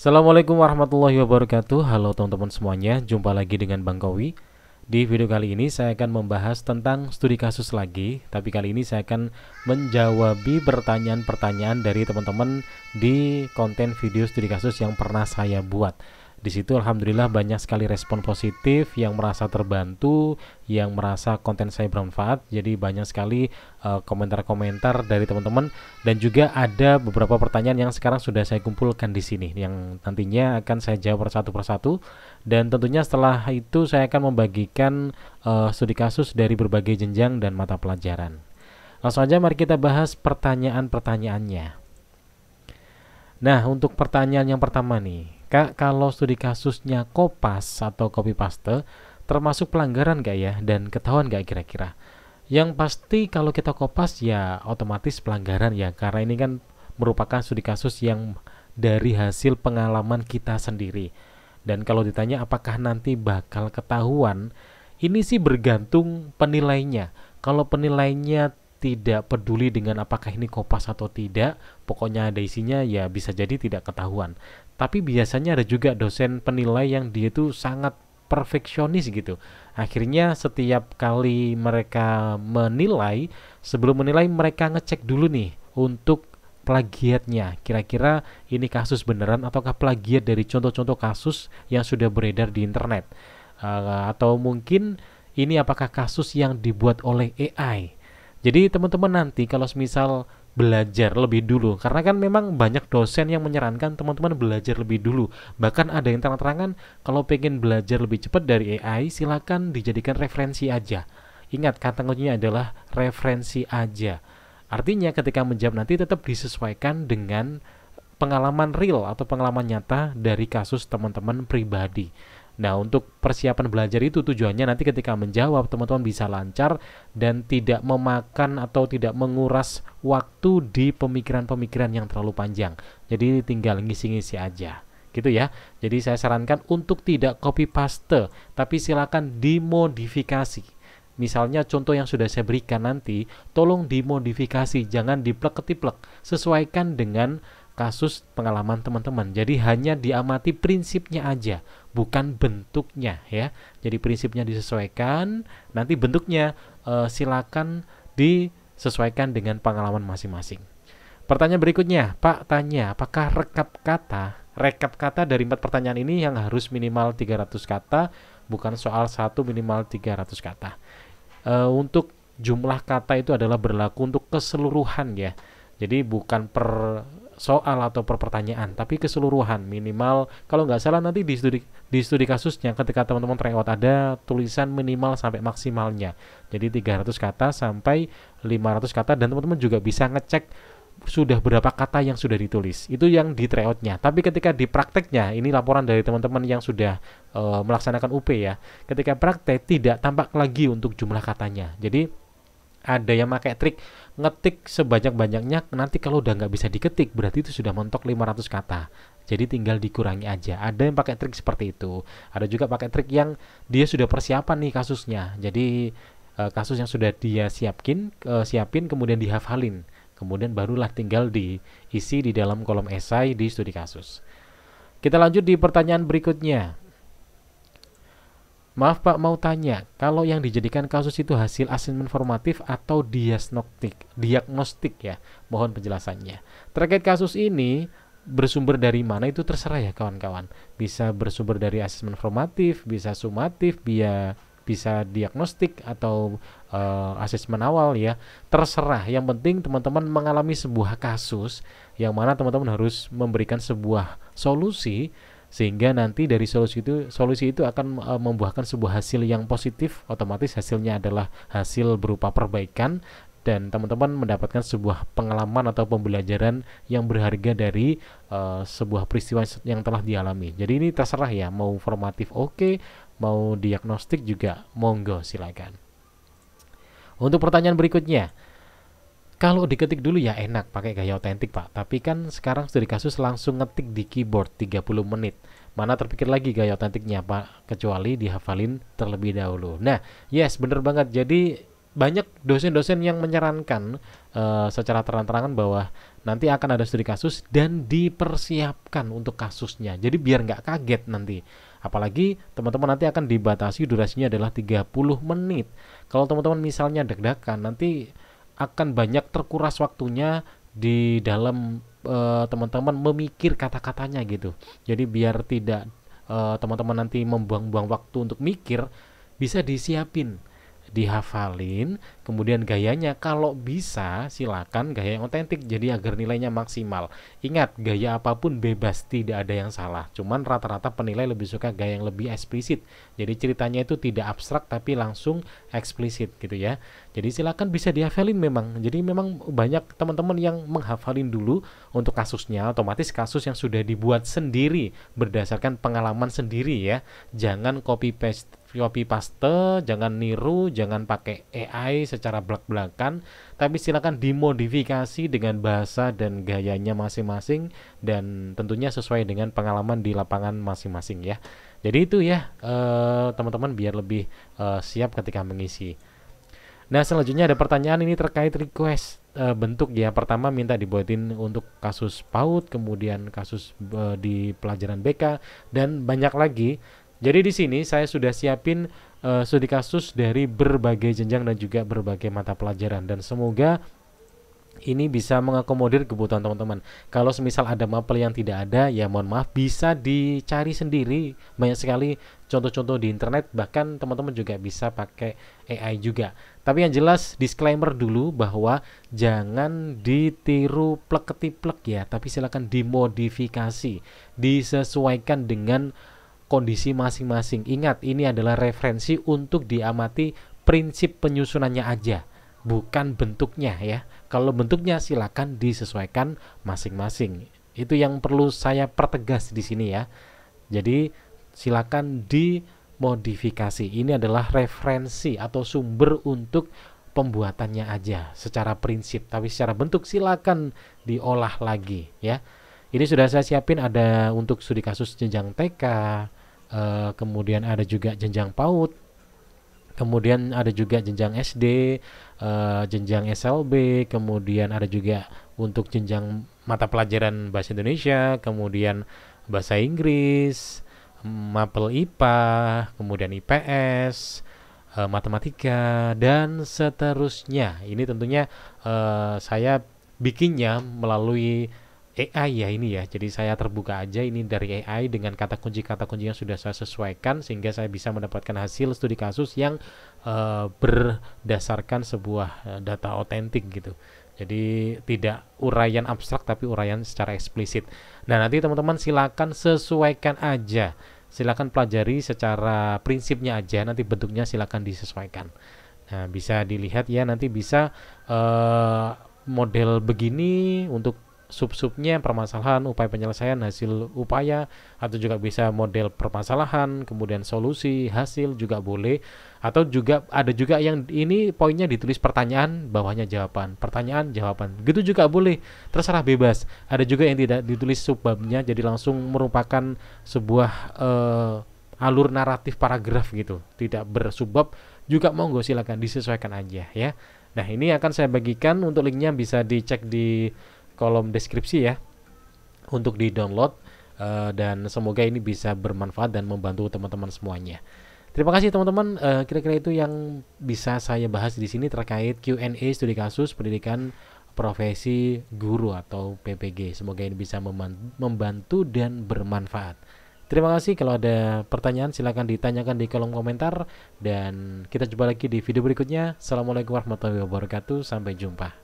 Assalamualaikum warahmatullahi wabarakatuh. Halo teman-teman semuanya, jumpa lagi dengan Bang Kowi. Di video kali ini saya akan membahas tentang studi kasus lagi, tapi kali ini saya akan menjawabi pertanyaan-pertanyaan dari teman-teman di konten video studi kasus yang pernah saya buat. Di situ alhamdulillah banyak sekali respon positif, yang merasa terbantu, yang merasa konten saya bermanfaat. Jadi banyak sekali komentar-komentar dari teman-teman, dan juga ada beberapa pertanyaan yang sekarang sudah saya kumpulkan di sini yang nantinya akan saya jawab satu persatu. Dan tentunya setelah itu saya akan membagikan studi kasus dari berbagai jenjang dan mata pelajaran. Langsung aja mari kita bahas pertanyaan-pertanyaannya. Nah, untuk pertanyaan yang pertama nih, Kak, kalau studi kasusnya kopas atau copy paste, termasuk pelanggaran gak ya? Dan ketahuan gak kira-kira? Yang pasti kalau kita kopas ya otomatis pelanggaran ya, karena ini kan merupakan studi kasus yang dari hasil pengalaman kita sendiri. Dan kalau ditanya apakah nanti bakal ketahuan, ini sih bergantung penilainya. Kalau penilainya tidak peduli dengan apakah ini kopas atau tidak, pokoknya ada isinya ya bisa jadi tidak ketahuan. Tapi biasanya ada juga dosen penilai yang dia itu sangat perfeksionis gitu. Akhirnya setiap kali mereka menilai, sebelum menilai mereka ngecek dulu nih untuk plagiatnya. Kira-kira ini kasus beneran ataukah plagiat dari contoh-contoh kasus yang sudah beredar di internet. Atau mungkin ini apakah kasus yang dibuat oleh AI. Jadi teman-teman nanti kalau misal belajar lebih dulu, karena kan memang banyak dosen yang menyarankan teman-teman belajar lebih dulu. Bahkan ada yang terang-terangan kalau pengen belajar lebih cepat dari AI, silakan dijadikan referensi aja. Ingat, kata kuncinya adalah referensi aja. Artinya ketika menjawab nanti tetap disesuaikan dengan pengalaman real atau pengalaman nyata dari kasus teman-teman pribadi. Nah, untuk persiapan belajar itu tujuannya nanti ketika menjawab teman-teman bisa lancar dan tidak memakan atau tidak menguras waktu di pemikiran-pemikiran yang terlalu panjang. Jadi tinggal ngisi-ngisi aja. Gitu ya. Jadi saya sarankan untuk tidak copy paste, tapi silakan dimodifikasi. Misalnya contoh yang sudah saya berikan nanti, tolong dimodifikasi, jangan diplek-ketiplek. Sesuaikan dengan kasus pengalaman teman-teman. Jadi hanya diamati prinsipnya aja, bukan bentuknya ya. Jadi prinsipnya disesuaikan, nanti bentuknya silakan disesuaikan dengan pengalaman masing-masing. Pertanyaan berikutnya, Pak tanya, apakah rekap kata dari 4 pertanyaan ini yang harus minimal 300 kata, bukan soal satu minimal 300 kata. Untuk jumlah kata itu adalah berlaku untuk keseluruhan ya. Jadi bukan per soal atau per pertanyaan, tapi keseluruhan minimal. Kalau nggak salah nanti di studi kasusnya ketika teman-teman tryout ada tulisan minimal sampai maksimalnya. Jadi 300 kata sampai 500 kata, dan teman-teman juga bisa ngecek sudah berapa kata yang sudah ditulis. Itu yang di tryoutnya. Tapi ketika di prakteknya, ini laporan dari teman-teman yang sudah melaksanakan UP ya. Ketika praktek tidak tampak lagi untuk jumlah katanya. Jadi ada yang pakai trik ngetik sebanyak-banyaknya, nanti kalau udah nggak bisa diketik berarti itu sudah mentok 500 kata, jadi tinggal dikurangi aja. Ada yang pakai trik seperti itu, ada juga pakai trik yang dia sudah persiapan nih kasusnya, jadi kasus yang sudah dia siapin kemudian dihafalin, kemudian barulah tinggal diisi di dalam kolom esai di studi kasus. Kita lanjut di pertanyaan berikutnya. Maaf Pak, mau tanya, kalau yang dijadikan kasus itu hasil asesmen formatif atau diagnostik ya? Mohon penjelasannya. Terkait kasus ini, bersumber dari mana itu terserah ya kawan-kawan. Bisa bersumber dari asesmen formatif, bisa sumatif, bisa diagnostik atau asesmen awal ya. Terserah, yang penting teman-teman mengalami sebuah kasus yang mana teman-teman harus memberikan sebuah solusi, sehingga nanti dari solusi itu akan membuahkan sebuah hasil yang positif. Otomatis hasilnya adalah hasil berupa perbaikan, dan teman-teman mendapatkan sebuah pengalaman atau pembelajaran yang berharga dari sebuah peristiwa yang telah dialami. Jadi ini terserah ya, mau formatif oke, mau diagnostik juga monggo, silakan. Untuk pertanyaan berikutnya, kalau diketik dulu ya enak pakai gaya otentik Pak, tapi kan sekarang studi kasus langsung ngetik di keyboard 30 menit. Mana terpikir lagi gaya otentiknya Pak, kecuali dihafalin terlebih dahulu. Nah, yes bener banget. Jadi banyak dosen-dosen yang menyarankan secara terang-terangan bahwa nanti akan ada studi kasus dan dipersiapkan untuk kasusnya. Jadi biar nggak kaget nanti. Apalagi teman-teman nanti akan dibatasi durasinya adalah 30 menit. Kalau teman-teman misalnya deg-degan, nanti akan banyak terkuras waktunya di dalam teman-teman memikir kata-katanya gitu. Jadi biar tidak teman-teman nanti membuang-buang waktu untuk mikir, bisa disiapin, dihafalin, kemudian gayanya kalau bisa silakan gaya yang otentik jadi agar nilainya maksimal. Ingat, gaya apapun bebas, tidak ada yang salah. Cuman rata-rata penilai lebih suka gaya yang lebih eksplisit. Jadi ceritanya itu tidak abstrak tapi langsung eksplisit gitu ya. Jadi silakan bisa dihafalin memang. Jadi memang banyak teman-teman yang menghafalin dulu untuk kasusnya, otomatis kasus yang sudah dibuat sendiri berdasarkan pengalaman sendiri ya. Jangan copy paste, jangan niru, jangan pakai AI secara belak-belakan, tapi silakan dimodifikasi dengan bahasa dan gayanya masing-masing dan tentunya sesuai dengan pengalaman di lapangan masing-masing ya. Jadi itu ya teman-teman biar lebih siap ketika mengisi. Nah, selanjutnya ada pertanyaan ini terkait request bentuk ya. Pertama minta dibuatin untuk kasus PAUD, kemudian kasus di pelajaran BK dan banyak lagi. Jadi di sini saya sudah siapin studi kasus dari berbagai jenjang dan juga berbagai mata pelajaran dan semoga ini bisa mengakomodir kebutuhan teman-teman. Kalau semisal ada mapel yang tidak ada, ya mohon maaf, bisa dicari sendiri. Banyak sekali contoh-contoh di internet, bahkan teman-teman juga bisa pakai AI juga. Tapi yang jelas disclaimer dulu bahwa jangan ditiru plek-ketiplek ya, tapi silakan dimodifikasi, disesuaikan dengan kondisi masing-masing. Ingat, ini adalah referensi untuk diamati prinsip penyusunannya aja, bukan bentuknya ya. Kalau bentuknya silakan disesuaikan masing-masing. Itu yang perlu saya pertegas di sini ya. Jadi silakan dimodifikasi. Ini adalah referensi atau sumber untuk pembuatannya aja secara prinsip, tapi secara bentuk silakan diolah lagi ya. Ini sudah saya siapin, ada untuk studi kasus jenjang TK, kemudian ada juga jenjang PAUD, kemudian ada juga jenjang SD, jenjang SLB, kemudian ada juga untuk jenjang mata pelajaran bahasa Indonesia, kemudian bahasa Inggris, mapel IPA, kemudian IPS, matematika, dan seterusnya. Ini tentunya saya bikinnya melalui AI ya ini ya. Jadi saya terbuka aja ini dari AI dengan kata kunci yang sudah saya sesuaikan sehingga saya bisa mendapatkan hasil studi kasus yang berdasarkan sebuah data otentik gitu. Jadi tidak uraian abstrak tapi uraian secara eksplisit. Nah, nanti teman-teman silakan sesuaikan aja. Silakan pelajari secara prinsipnya aja, nanti bentuknya silakan disesuaikan. Nah, bisa dilihat ya, nanti bisa model begini untuk sub-subnya, permasalahan, upaya penyelesaian, hasil upaya, atau juga bisa model permasalahan, kemudian solusi, hasil juga boleh, atau juga ada juga yang ini poinnya ditulis pertanyaan, bawahnya jawaban, pertanyaan, jawaban, gitu juga boleh, terserah bebas. Ada juga yang tidak ditulis subbabnya, jadi langsung merupakan sebuah alur naratif paragraf gitu, tidak bersubbab, juga monggo silakan disesuaikan aja ya. Nah, ini akan saya bagikan, untuk linknya bisa dicek di kolom deskripsi ya untuk di download, dan semoga ini bisa bermanfaat dan membantu teman-teman semuanya. Terima kasih teman-teman, kira-kira itu yang bisa saya bahas di sini terkait Q&A studi kasus pendidikan profesi guru atau PPG. Semoga ini bisa membantu dan bermanfaat. Terima kasih. Kalau ada pertanyaan silahkan ditanyakan di kolom komentar dan kita jumpa lagi di video berikutnya. Assalamualaikum warahmatullahi wabarakatuh, sampai jumpa.